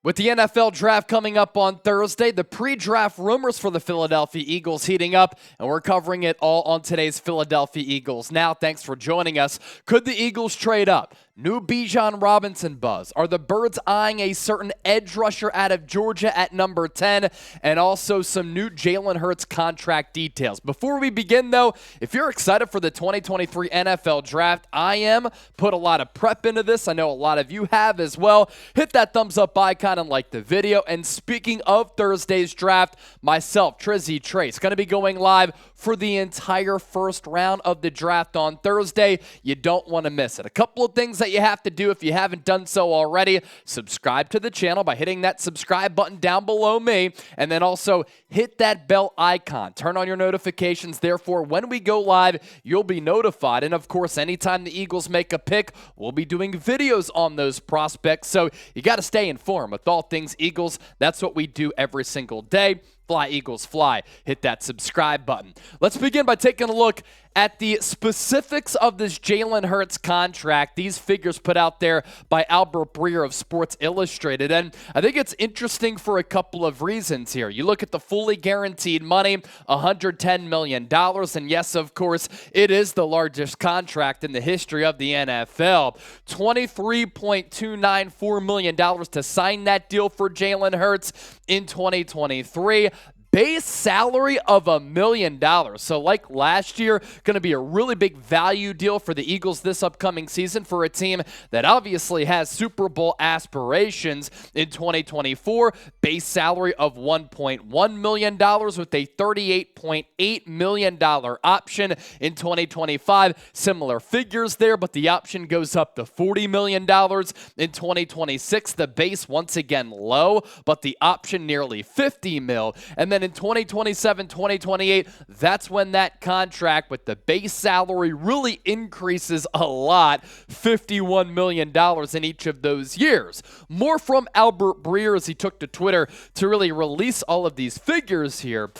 With the NFL draft coming up on Thursday, the pre-draft rumors for the Philadelphia Eagles heating up, and we're covering it all on today's Philadelphia Eagles Now. Thanks for joining us. Could the Eagles trade up? New Bijan Robinson buzz. Are the Birds eyeing a certain edge rusher out of Georgia at number 10? And also some new Jalen Hurts contract details. Before we begin, though, if you're excited for the 2023 NFL Draft, I am. Put a lot of prep into this. I know a lot of you have as well. Hit that thumbs up icon and like the video. And speaking of Thursday's draft, myself, Trizzy Trace, going to be going live for the entire first round of the draft on Thursday. You don't want to miss it. A couple of things that you have to do if you haven't done so already: subscribe to the channel by hitting that subscribe button down below me, and then also hit that bell icon. Turn on your notifications. Therefore, when we go live, you'll be notified. And of course, anytime the Eagles make a pick, we'll be doing videos on those prospects. So you got to stay informed with all things Eagles. That's what we do every single day. Fly, Eagles, fly. Hit that subscribe button. Let's begin by taking a look at the specifics of this Jalen Hurts contract. These figures put out there by Albert Breer of Sports Illustrated. And I think it's interesting for a couple of reasons here. You look at the fully guaranteed money, $110 million. And yes, of course, it is the largest contract in the history of the NFL. $23.294 million to sign that deal for Jalen Hurts in 2023. Base salary of $1 million. So like last year, going to be a really big value deal for the Eagles this upcoming season for a team that obviously has Super Bowl aspirations in 2024. Base salary of $1.1 million with a $38.8 million option in 2025. Similar figures there, but the option goes up to $40 million in 2026. The base once again low, but the option nearly $50 million. And then in 2027, 2028, that's when that contract with the base salary really increases a lot, $51 million in each of those years. More from Albert Breer as he took to Twitter to really release all of these figures here.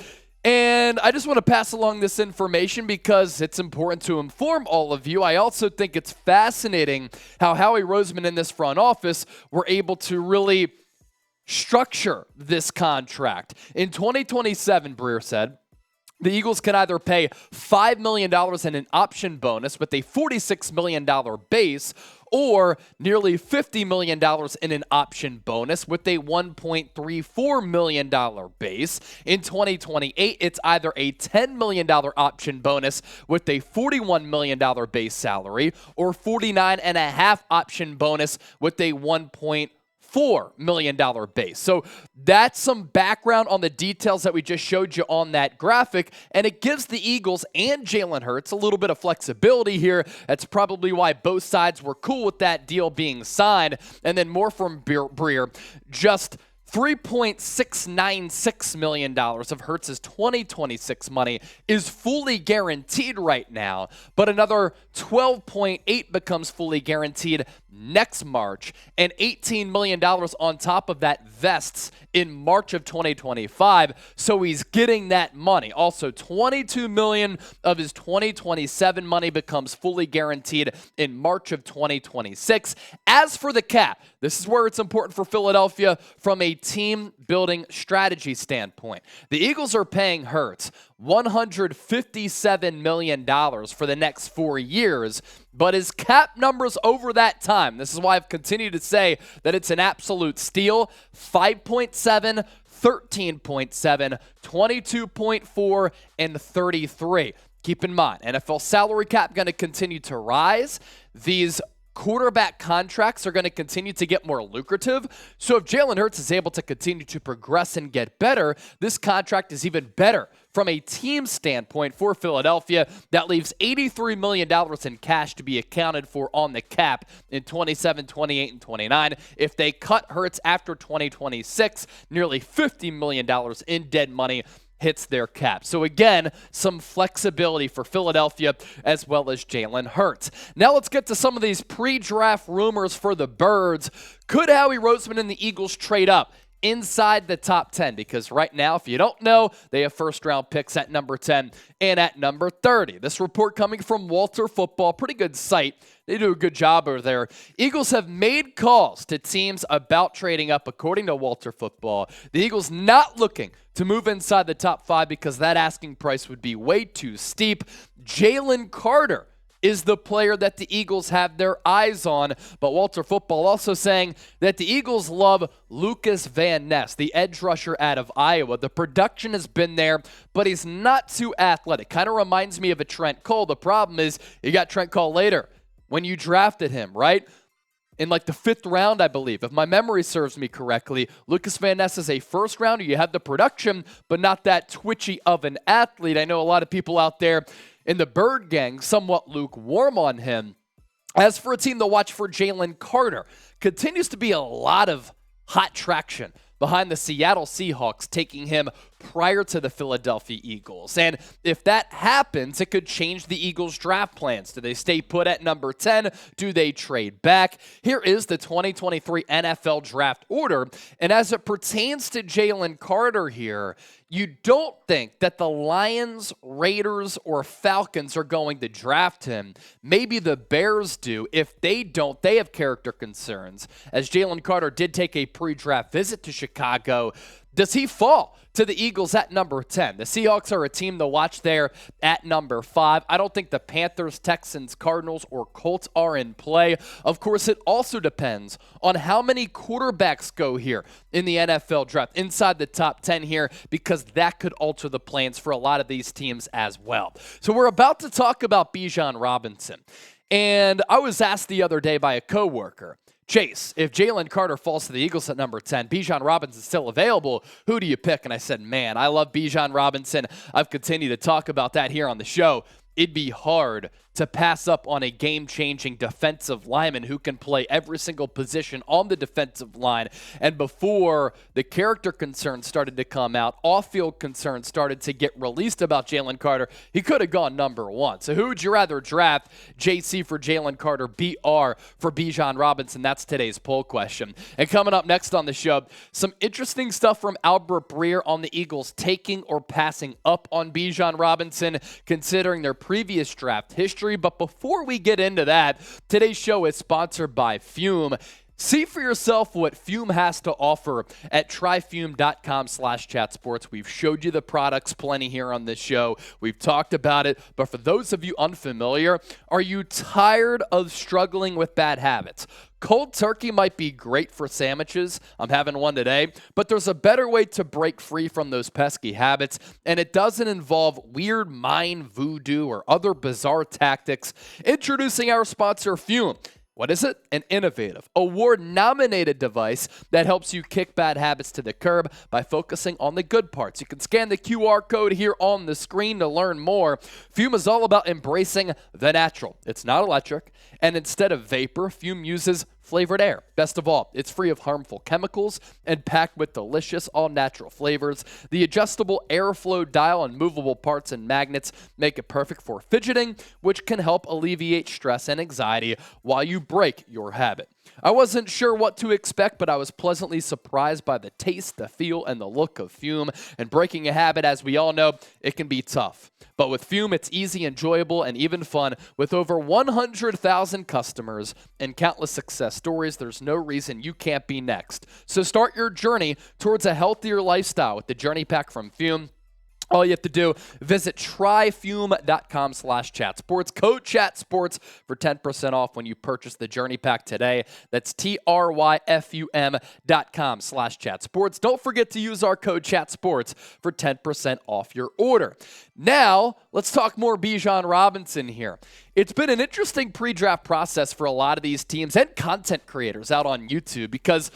And I just want to pass along this information because it's important to inform all of you. I also think it's fascinating how Howie Roseman in this front office were able to really structure this contract. In 2027, Breer said, the Eagles can either pay $5 million in an option bonus with a $46 million base, or nearly $50 million in an option bonus with a $1.34 million base. In 2028, it's either a $10 million option bonus with a $41 million base salary, or $49.5 option bonus with a $1.4 million base. So that's some background on the details that we just showed you on that graphic, and it gives the Eagles and Jalen Hurts a little bit of flexibility here. That's probably why both sides were cool with that deal being signed. And then more from Breer, just $3.696 million of Hurts' 2026 money is fully guaranteed right now, but another $12.8 becomes fully guaranteed next March, and $18 million on top of that vests in March of 2025, so he's getting that money. Also, $22 million of his 2027 money becomes fully guaranteed in March of 2026. As for the cap, this is where it's important for Philadelphia from a team-building strategy standpoint. The Eagles are paying Hurts $157 million for the next 4 years, but his cap numbers over that time, this is why I've continued to say that it's an absolute steal: 5.7, 13.7, 22.4, and 33. Keep in mind, NFL salary cap going to continue to rise. These quarterback contracts are going to continue to get more lucrative. So if Jalen Hurts is able to continue to progress and get better, this contract is even better from a team standpoint for Philadelphia. That leaves $83 million in cash to be accounted for on the cap in 27, 28, and 29. If they cut Hurts after 2026, nearly $50 million in dead money hits their cap. So again, some flexibility for Philadelphia as well as Jalen Hurts. Now let's get to some of these pre-draft rumors for the Birds. Could Howie Roseman and the Eagles trade up inside the top 10, because right now, if you don't know, they have first-round picks at number 10 and at number 30. This report coming from Walter Football, pretty good site. They do a good job over there. Eagles have made calls to teams about trading up, according to Walter Football. The Eagles not looking to move inside the top 5 because that asking price would be way too steep. Jalen Carter is the player that the Eagles have their eyes on, but Walter Football also saying that the Eagles love Lucas Van Ness, the edge rusher out of Iowa. The production has been there, but he's not too athletic. Kind of reminds me of a Trent Cole. The problem is you got Trent Cole later when you drafted him, right? In like the 5th round, I believe, if my memory serves me correctly. Lucas Van Ness is a first rounder. You have the production, but not that twitchy of an athlete. I know a lot of people out there in the Bird Gang somewhat lukewarm on him. As for a team to watch for, Jalen Carter continues to be a lot of hot traction behind the Seattle Seahawks, taking him prior to the Philadelphia Eagles. And if that happens, it could change the Eagles' draft plans. Do they stay put at number 10? Do they trade back? Here is the 2023 NFL draft order. And as it pertains to Jalen Carter here, you don't think that the Lions, Raiders, or Falcons are going to draft him. Maybe the Bears do. If they don't, they have character concerns. As Jalen Carter did take a pre-draft visit to Chicago, does he fall to the Eagles at number 10? The Seahawks are a team to watch there at number 5. I don't think the Panthers, Texans, Cardinals, or Colts are in play. Of course, it also depends on how many quarterbacks go here in the NFL draft inside the top 10 here, because that could alter the plans for a lot of these teams as well. So we're about to talk about Bijan Robinson. And I was asked the other day by a coworker, Chase, if Jalen Carter falls to the Eagles at number 10, Bijan Robinson is still available, who do you pick? And I said, man, I love Bijan Robinson. I've continued to talk about that here on the show. It'd be hard to pass up on a game-changing defensive lineman who can play every single position on the defensive line. And before the character concerns started to come out, off-field concerns started to get released about Jalen Carter, he could have gone number 1. So who would you rather draft? JC for Jalen Carter, BR for Bijan Robinson? That's today's poll question. And coming up next on the show, some interesting stuff from Albert Breer on the Eagles taking or passing up on Bijan Robinson, considering their previous draft history. But before we get into that, today's show is sponsored by Fume. See for yourself what Fume has to offer at tryfume.com/chatsports. We've showed you the products plenty here on this show. We've talked about it. But for those of you unfamiliar, are you tired of struggling with bad habits? Cold turkey might be great for sandwiches. I'm having one today. But there's a better way to break free from those pesky habits, and it doesn't involve weird mind voodoo or other bizarre tactics. Introducing our sponsor, Fume. What is it? An innovative, award-nominated device that helps you kick bad habits to the curb by focusing on the good parts. You can scan the QR code here on the screen to learn more. Fume is all about embracing the natural. It's not electric, and instead of vapor, Fume uses flavored air. Best of all, it's free of harmful chemicals and packed with delicious, all-natural flavors. The adjustable airflow dial and movable parts and magnets make it perfect for fidgeting, which can help alleviate stress and anxiety while you break your habit. I wasn't sure what to expect, but I was pleasantly surprised by the taste, the feel, and the look of Fume. And breaking a habit, as we all know, it can be tough. But with Fume, it's easy, enjoyable, and even fun. With over 100,000 customers and countless success stories, there's no reason you can't be next. So start your journey towards a healthier lifestyle with the Journey Pack from Fume. All you have to do, visit tryfume.com/chatsports. Code CHATSPORTS for 10% off when you purchase the Journey Pack today. That's tryfum.com/chatsports. Don't forget to use our code CHATSPORTS for 10% off your order. Now, let's talk more Bijan Robinson here. It's been an interesting pre-draft process for a lot of these teams and content creators out on YouTube, because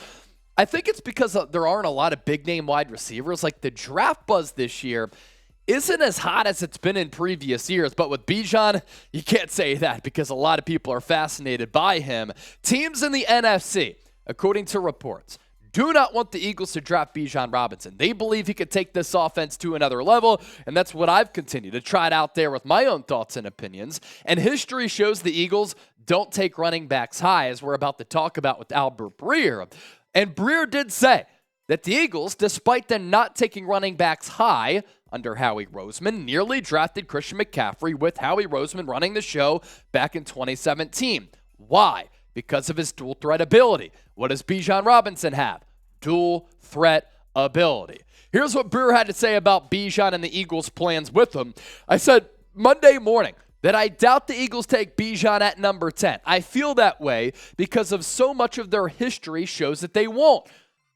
I think it's because there aren't a lot of big-name wide receivers. Like, the draft buzz this year isn't as hot as it's been in previous years. But with Bijan, you can't say that, because a lot of people are fascinated by him. Teams in the NFC, according to reports, do not want the Eagles to draft Bijan Robinson. They believe he could take this offense to another level, and that's what I've continued to try it out there with my own thoughts and opinions. And history shows the Eagles don't take running backs high, as we're about to talk about with Albert Breer. And Breer did say that the Eagles, despite them not taking running backs high under Howie Roseman, nearly drafted Christian McCaffrey with Howie Roseman running the show back in 2017. Why? Because of his dual threat ability. What does Bijan Robinson have? Dual threat ability. Here's what Breer had to say about Bijan and the Eagles' plans with him. I said Monday morning that I doubt the Eagles take Bijan at number 10. I feel that way because of so much of their history shows that they won't.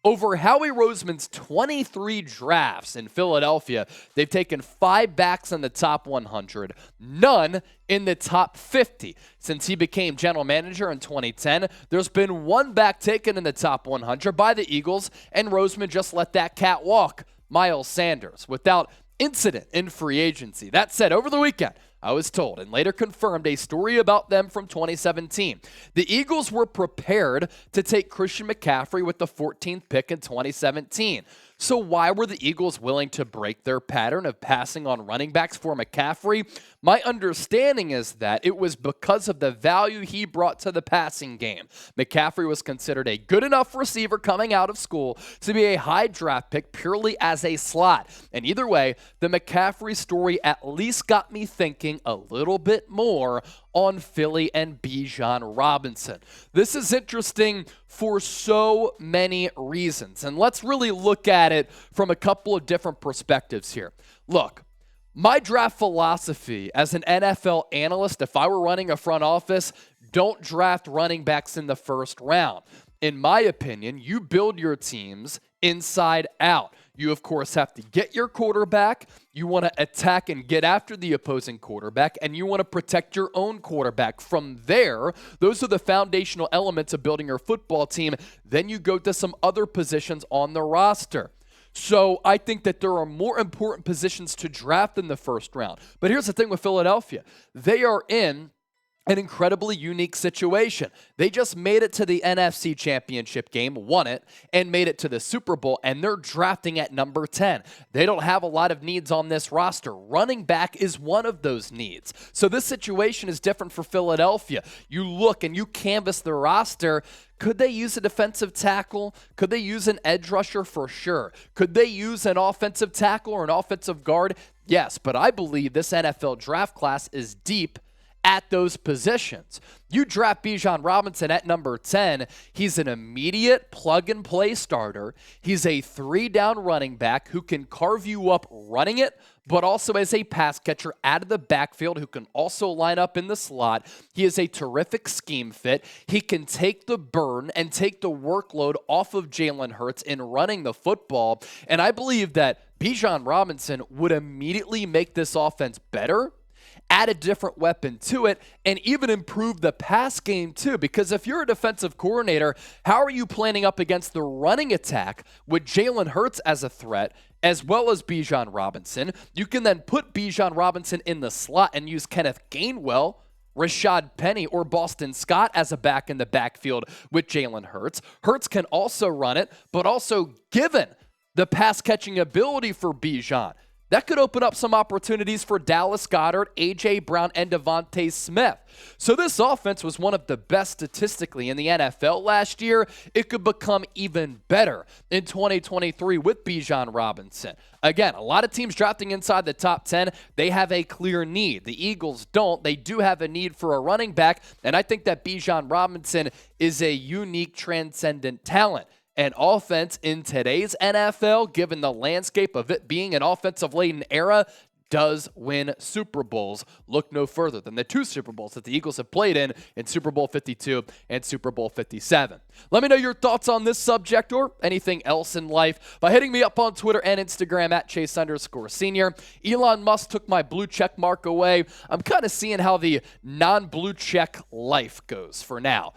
Over Howie Roseman's 23 drafts in Philadelphia, they've taken 5 backs in the top 100, none in the top 50. Since he became general manager in 2010, there's been 1 back taken in the top 100 by the Eagles, and Roseman just let that cat walk, Miles Sanders, without incident in free agency. That said, over the weekend, I was told and later confirmed a story about them from 2017. The Eagles were prepared to take Christian McCaffrey with the 14th pick in 2017. So why were the Eagles willing to break their pattern of passing on running backs for McCaffrey? My understanding is that it was because of the value he brought to the passing game. McCaffrey was considered a good enough receiver coming out of school to be a high draft pick purely as a slot. And either way, the McCaffrey story at least got me thinking a little bit more on Philly and Bijan Robinson. This is interesting for so many reasons, and let's really look at it from a couple of different perspectives here. Look, my draft philosophy as an NFL analyst, if I were running a front office, don't draft running backs in the first round. In my opinion, you build your teams inside out. You, of course, have to get your quarterback. You want to attack and get after the opposing quarterback, and you want to protect your own quarterback. From there, those are the foundational elements of building your football team. Then you go to some other positions on the roster. So I think that there are more important positions to draft in the first round. But here's the thing with Philadelphia. They are in an incredibly unique situation. They just made it to the NFC Championship game, won it, and made it to the Super Bowl, and they're drafting at number 10. They don't have a lot of needs on this roster. Running back is one of those needs. So this situation is different for Philadelphia. You look and you canvass the roster. Could they use a defensive tackle? Could they use an edge rusher? For sure. Could they use an offensive tackle or an offensive guard? Yes, but I believe this NFL draft class is deep at those positions. You draft Bijan Robinson at number 10, he's an immediate plug-and-play starter. He's a 3-down running back who can carve you up running it, but also as a pass catcher out of the backfield who can also line up in the slot. He is a terrific scheme fit. He can take the burn and take the workload off of Jalen Hurts in running the football, and I believe that Bijan Robinson would immediately make this offense better, add a different weapon to it, and even improve the pass game too. Because if you're a defensive coordinator, how are you planning up against the running attack with Jalen Hurts as a threat, as well as Bijan Robinson? You can then put Bijan Robinson in the slot and use Kenneth Gainwell, Rashad Penny, or Boston Scott as a back in the backfield with Jalen Hurts. Hurts can also run it, but also given the pass-catching ability for Bijan, that could open up some opportunities for Dallas Goedert, A.J. Brown, and Devontae Smith. So this offense was one of the best statistically in the NFL last year. It could become even better in 2023 with Bijan Robinson. Again, a lot of teams drafting inside the top 10, they have a clear need. The Eagles don't. They do have a need for a running back, and I think that Bijan Robinson is a unique, transcendent talent. And offense in today's NFL, given the landscape of it being an offensive-laden era, does win Super Bowls. Look no further than the 2 Super Bowls that the Eagles have played in Super Bowl 52 and Super Bowl 57. Let me know your thoughts on this subject or anything else in life by hitting me up on Twitter and Instagram at Chase_Senior. Elon Musk took my blue check mark away. I'm kind of seeing how the non-blue check life goes for now.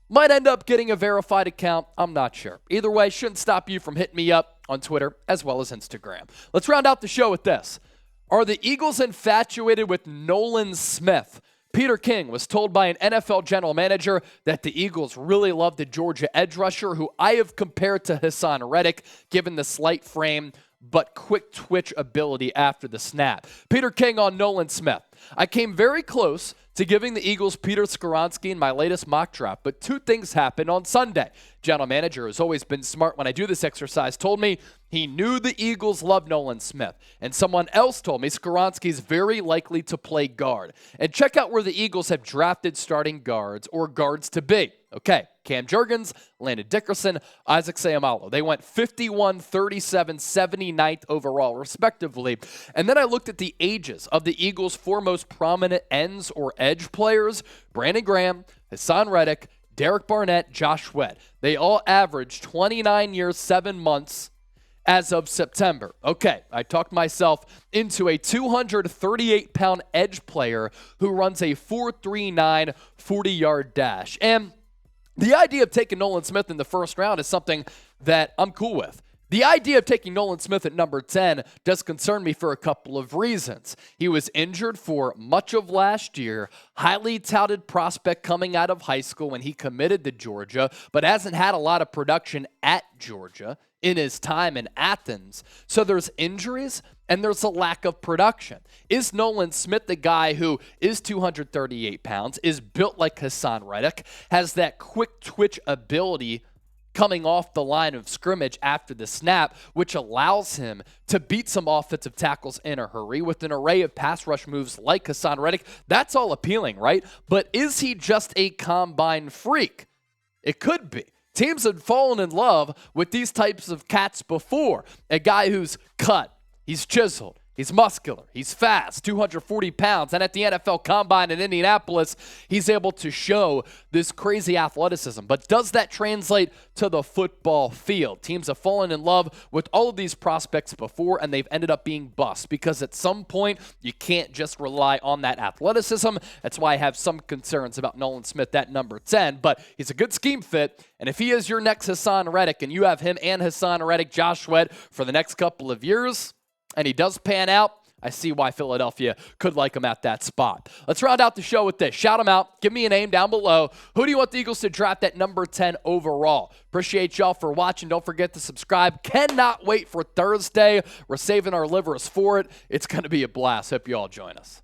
Might end up getting a verified account. I'm not sure. Either way, shouldn't stop you from hitting me up on Twitter as well as Instagram. Let's round out the show with this. Are the Eagles infatuated with Nolan Smith? Peter King was told by an NFL general manager that the Eagles really love the Georgia edge rusher, who I have compared to Hassan Reddick, given the slight frame but quick twitch ability after the snap. Peter King on Nolan Smith. I came very close to giving the Eagles Peter Skoronski in my latest mock draft, but two things happened on Sunday. General manager, who's always been smart when I do this exercise, told me he knew the Eagles loved Nolan Smith, and someone else told me Skoronski's very likely to play guard. And check out where the Eagles have drafted starting guards or guards to be. Okay, Cam Jurgens, Landon Dickerson, Isaac Seumalo. They went 51, 37, 79th overall, respectively. And then I looked at the ages of the Eagles' four most prominent ends or edge players: Brandon Graham, Hassan Reddick, Derek Barnett, Josh Sweat. They all averaged 29 years, 7 months as of September. Okay, I talked myself into a 238-pound edge player who runs a 4.39 40-yard dash. And the idea of taking Nolan Smith in the first round is something that I'm cool with. The idea of taking Nolan Smith at number 10 does concern me for a couple of reasons. He was injured for much of last year, highly touted prospect coming out of high school when he committed to Georgia, but hasn't had a lot of production at Georgia in his time in Athens. So there's injuries and there's a lack of production. Is Nolan Smith the guy who is 238 pounds, is built like Hassan Reddick, has that quick twitch ability coming off the line of scrimmage after the snap, which allows him to beat some offensive tackles in a hurry with an array of pass rush moves like Hassan Reddick? That's all appealing, right? But is he just a combine freak? It could be. Teams have fallen in love with these types of cats before. A guy who's cut, he's chiseled, he's muscular, he's fast, 240 pounds, and at the NFL Combine in Indianapolis, he's able to show this crazy athleticism. But does that translate to the football field? Teams have fallen in love with all of these prospects before, and they've ended up being busts because at some point, you can't just rely on that athleticism. That's why I have some concerns about Nolan Smith at number 10, but he's a good scheme fit, and if he is your next Hassan Reddick, and you have him and Hassan Reddick, Josh Sweat, for the next couple of years, and he does pan out, I see why Philadelphia could like him at that spot. Let's round out the show with this. Shout him out. Give me a name down below. Who do you want the Eagles to draft at number 10 overall? Appreciate y'all for watching. Don't forget to subscribe. Cannot wait for Thursday. We're saving our livers for it. It's going to be a blast. Hope you all join us.